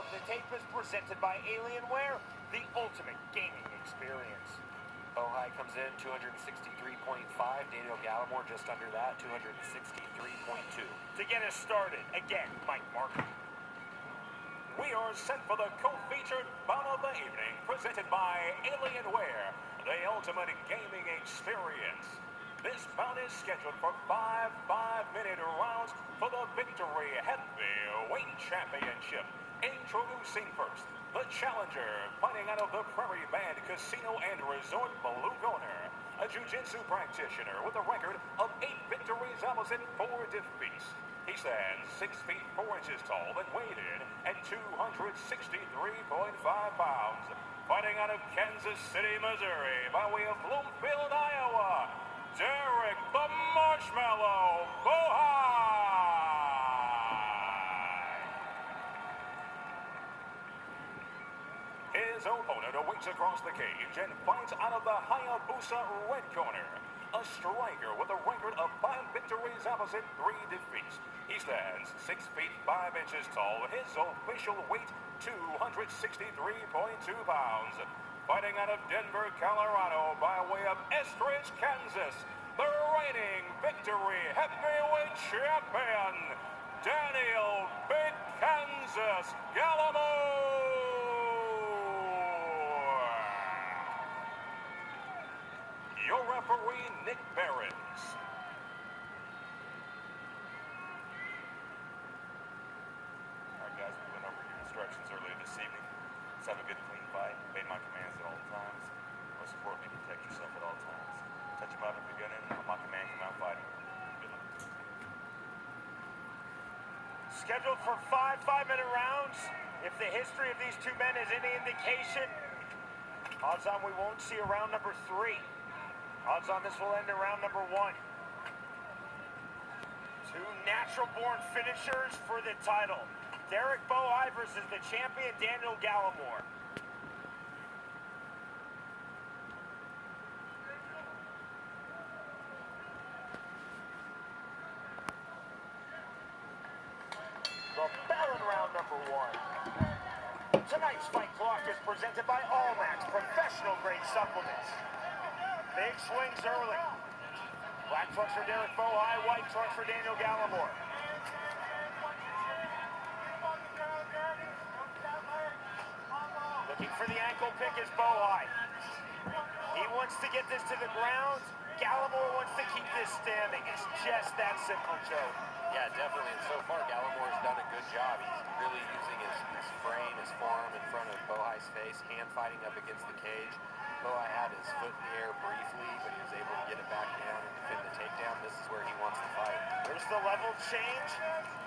of the tape is presented by Alienware, the ultimate gaming experience. Bohai comes in 263.5. Daniel Gallimore just under that, 263.2. To get us started, again, Mike Martin. We are set for the co-featured bout of the evening, presented by Alienware, the ultimate gaming experience. This bout is scheduled for 5 5-minute rounds for the Victory Heavyweight Championship. Introducing first, the challenger, fighting out of the Prairie Band Casino and Resort Blue Corner, a jiu-jitsu practitioner with a record of 8 victories opposite 4 defeats. He stands 6 feet 4 inches tall and weighted at 263.5 pounds. Fighting out of Kansas City, Missouri, by way of Bloomfield, Iowa, Derek the Marshmallow Bohai. His opponent awaits across the cage and fights out of the Hayabusa red corner, a striker with a record of 5 victories opposite 3 defeats. He stands 6 feet 5 inches tall. His official weight, 263.2 pounds. Fighting out of Denver, Colorado, by way of Estridge, Kansas, the reigning Victory Heavyweight Champion, Daniel Big Kansas Gallimore. Your referee, Nick Behrens. Alright guys, we went over your instructions earlier this evening. Let's have a good clean fight. Obey my commands at all times. Most importantly, protect yourself at all times. Touch him up if you're gonna, and on my command, come out fighting. Good luck. Scheduled for 5 5-minute rounds. If the history of these two men is any indication, odds on we won't see a round number 3. Odds on this will end in round number 1. Two natural-born finishers for the title. Derek Bohai versus the champion Daniel Gallimore. The bell in round number 1. Tonight's fight clock is presented by Allmax professional-grade supplements. Big swings early. Black trunks for Derek Bohai, white trunks for Daniel Gallimore. Looking for the ankle pick is Bohai. He wants to get this to the ground. Gallimore wants to keep this standing. It's just that simple, Joe. Yeah, definitely. And so far, Gallimore's done a good job. He's really using his frame, his forearm in front of Bohai's face, hand fighting up against the cage. Bohai had his foot in the air briefly, but he was able to get it back down and defend the takedown. This is where he wants to fight. There's the level change.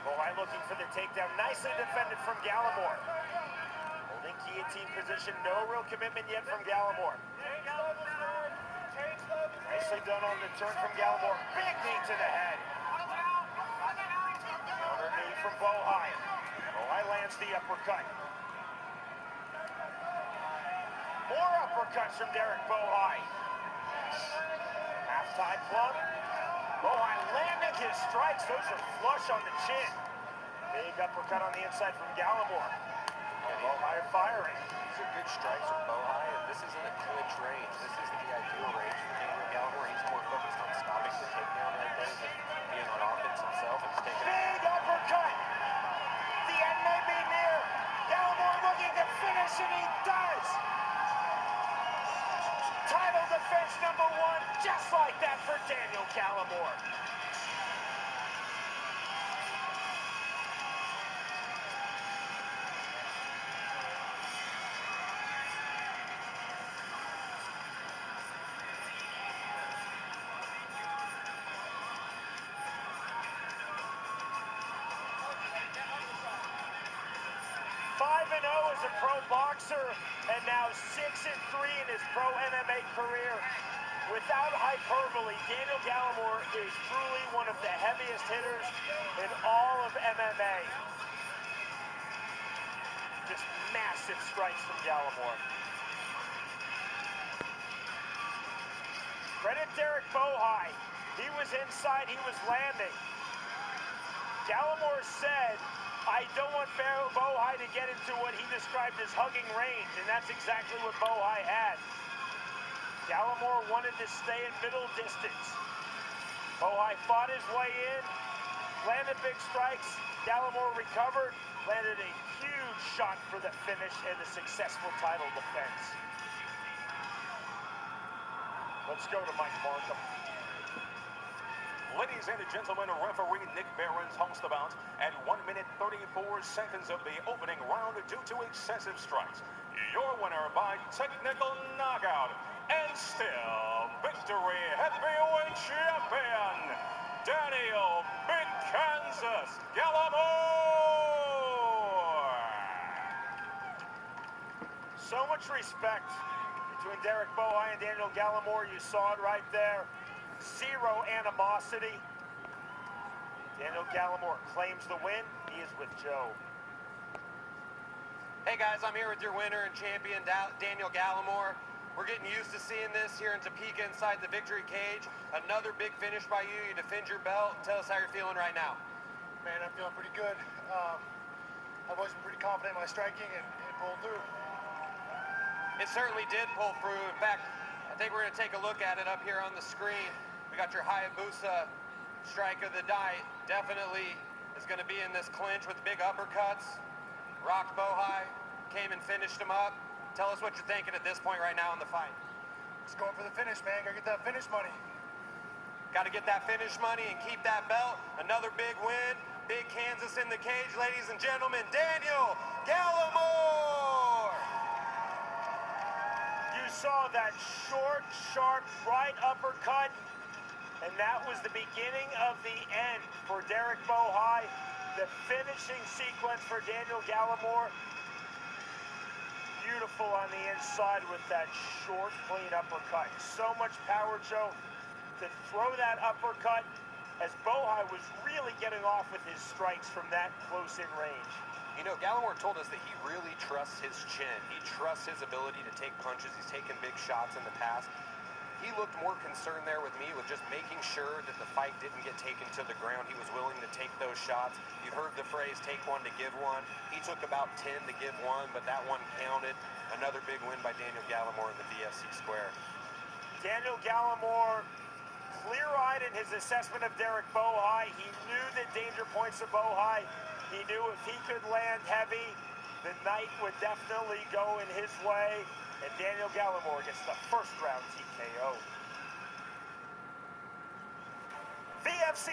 Bohai looking for the takedown. Nicely defended from Gallimore. Holding guillotine position. No real commitment yet from Gallimore. Nicely done on the turn from Gallimore. Big knee to the head. Counter knee from Bohai. Bohai lands the uppercut. More uppercuts from Derek Bohai. Half-tie plug. Bohai landing his strikes. Those are flush on the chin. Big uppercut on the inside from Gallimore. Bohai firing. These are good strikes from Bohai, and this isn't a clinch range. This isn't the ideal range for Daniel Gallimore. He's more focused on stopping the takedown right there than being on offense himself and just taking Big uppercut. The end may be near. Gallimore looking to finish, and he does. Title defense number 1, just like that for Daniel Gallimore. Five and 0 as a pro boxer, and now 6-3 in his pro MMA career. Without hyperbole, Daniel Gallimore is truly one of the heaviest hitters in all of MMA. Just massive strikes from Gallimore. Credit Derek Bohai. He was inside, he was landing. Gallimore said I don't want Bohai to get into what he described as hugging range, and that's exactly what Bohai had. Gallimore wanted to stay at middle distance. Bohai fought his way in, landed big strikes. Gallimore recovered, landed a huge shot for the finish and a successful title defense. Let's go to Mike Markham. Ladies and gentlemen, referee Nick Barron's host the bout at 1 minute 34 seconds of the opening round due to excessive strikes. Your winner by technical knockout and still victory heavyweight champion, Daniel Big Kansas Gallimore. So much respect between Derek Bohai and Daniel Gallimore. You saw it right there. Zero animosity. Daniel Gallimore claims the win. He is with Joe. Hey guys, I'm here with your winner and champion, Daniel Gallimore. We're getting used to seeing this here in Topeka inside the victory cage. Another big finish by you. You defend your belt. Tell us how you're feeling right now. Man, I'm feeling pretty good. I've always been pretty confident in my striking and pulled through. It certainly did pull through. In fact, I think we're going to take a look at it up here on the screen. We got your Hayabusa strike of the night. Definitely is going to be in this clinch with big uppercuts. Rocked Bohai, came and finished him up. Tell us what you're thinking at this point right now in the fight. Just going for the finish, man. Gotta get that finish money. Got to get that finish money and keep that belt. Another big win. Big Kansas in the cage, ladies and gentlemen. Daniel Gallimore! You saw that short, sharp, right uppercut, and that was the beginning of the end for Derek Bohai. The finishing sequence for Daniel Gallimore. Beautiful on the inside with that short, clean uppercut. So much power, Joe, to throw that uppercut as Bohai was really getting off with his strikes from that close in range. You know, Gallimore told us that he really trusts his chin. He trusts his ability to take punches. He's taken big shots in the past. He looked more concerned there with me with just making sure that the fight didn't get taken to the ground. He was willing to take those shots. You heard the phrase, take one to give one. He took about 10 to give one, but that one counted. Another big win by Daniel Gallimore in the VFC square. Daniel Gallimore, clear-eyed in his assessment of Derek Bohai. He knew the danger points of Bohai. He knew if he could land heavy, the night would definitely go in his way. And Daniel Gallimore gets the first round TKO.